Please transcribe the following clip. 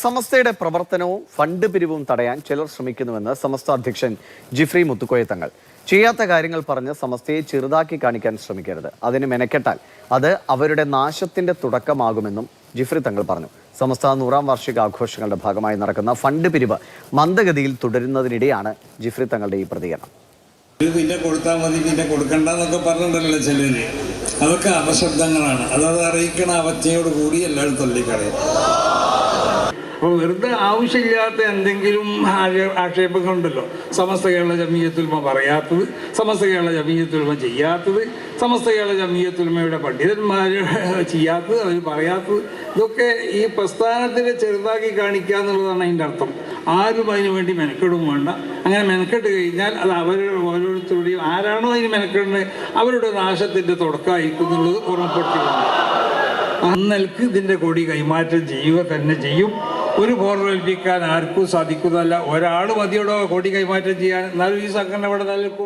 സമസ്തയുടെ പ്രവർത്തനവും ഫണ്ട് പിരിവും തടയാൻ ചിലർ ശ്രമിക്കുന്നുവെന്ന് സമസ്ത അധ്യക്ഷൻ ജിഫ്രി മുത്തുക്കോയ തങ്ങൾ. ചെയ്യാത്ത കാര്യങ്ങൾ പറഞ്ഞ് സമസ്തയെ ചെറുതാക്കി കാണിക്കാൻ ശ്രമിക്കരുത്. അതിന് മെനക്കെട്ടാൽ അത് അവരുടെ നാശത്തിന്റെ തുടക്കമാകുമെന്നും ജിഫ്രി തങ്ങൾ പറഞ്ഞു. സമസ്ത 100ാം വാർഷിക ആഘോഷങ്ങളുടെ ഭാഗമായി നടക്കുന്ന ഫണ്ട് പിരിവ് മന്ദഗതിയിൽ തുടരുന്നതിനിടെയാണ് ജിഫ്രി തങ്ങളുടെ ഈ പ്രതികരണം. പിന്നെ കൊടുത്താൽ മതി, പിന്നെ കൊടുക്കണ്ടെന്നൊക്കെ പറഞ്ഞിട്ടുണ്ടല്ലോ ചിലര്. അതൊക്കെ അപശബ്ദങ്ങളാണ്. അതത് അറിയിക്കണ അവസ്ഥയോട് കൂടി എല്ലാവരും തള്ളിക്കളയും. അപ്പോൾ വെറുതെ ആവശ്യമില്ലാത്ത എന്തെങ്കിലും ആക്ഷേപങ്ങളുണ്ടല്ലോ. സമസ്ത കേരള ജമീയത്തുൽ ഉലമ പറയാത്തത്, സമസ്ത കേരള ജമീയത്തുൽ ഉലമ ചെയ്യാത്തത്, സമസ്ത കേരള ജമീയത്തുൽ ഉലമയുടെ പണ്ഡിതന്മാർ ചെയ്യാത്തത്, അവർ പറയാത്തത്, ഇതൊക്കെ ഈ പ്രസ്ഥാനത്തിനെ ചെറുതാക്കി കാണിക്കുക എന്നുള്ളതാണ് അതിൻ്റെ അർത്ഥം. ആരും അതിനു വേണ്ടി മെനക്കെടും വേണ്ട. അങ്ങനെ മെനക്കെട്ട് കഴിഞ്ഞാൽ അത് അവരുടെ ഓരോരുത്തരുടെയും ആരാണോ അതിന് മെനക്കെടുന്നത് അവരുടെ നാശത്തിൻ്റെ തുടക്കമായിരിക്കും എന്നുള്ളത് ഓർമ്മപ്പെടുത്തിയിട്ടുണ്ട്. അന്നൽക്ക് ഇതിൻ്റെ കൊടി കൈമാറ്റം ചെയ്യുക തന്നെ ചെയ്യും. ഒരു ബോർഡേൽപ്പിക്കാൻ ആർക്കും സാധിക്കുന്നതല്ല. ഒരാൾ മതിയോടോ കൊടി കൈമാറ്റം ചെയ്യാൻ. എന്നാലും ഈ സംഘടന ഇവിടെ നിലനിൽക്കും.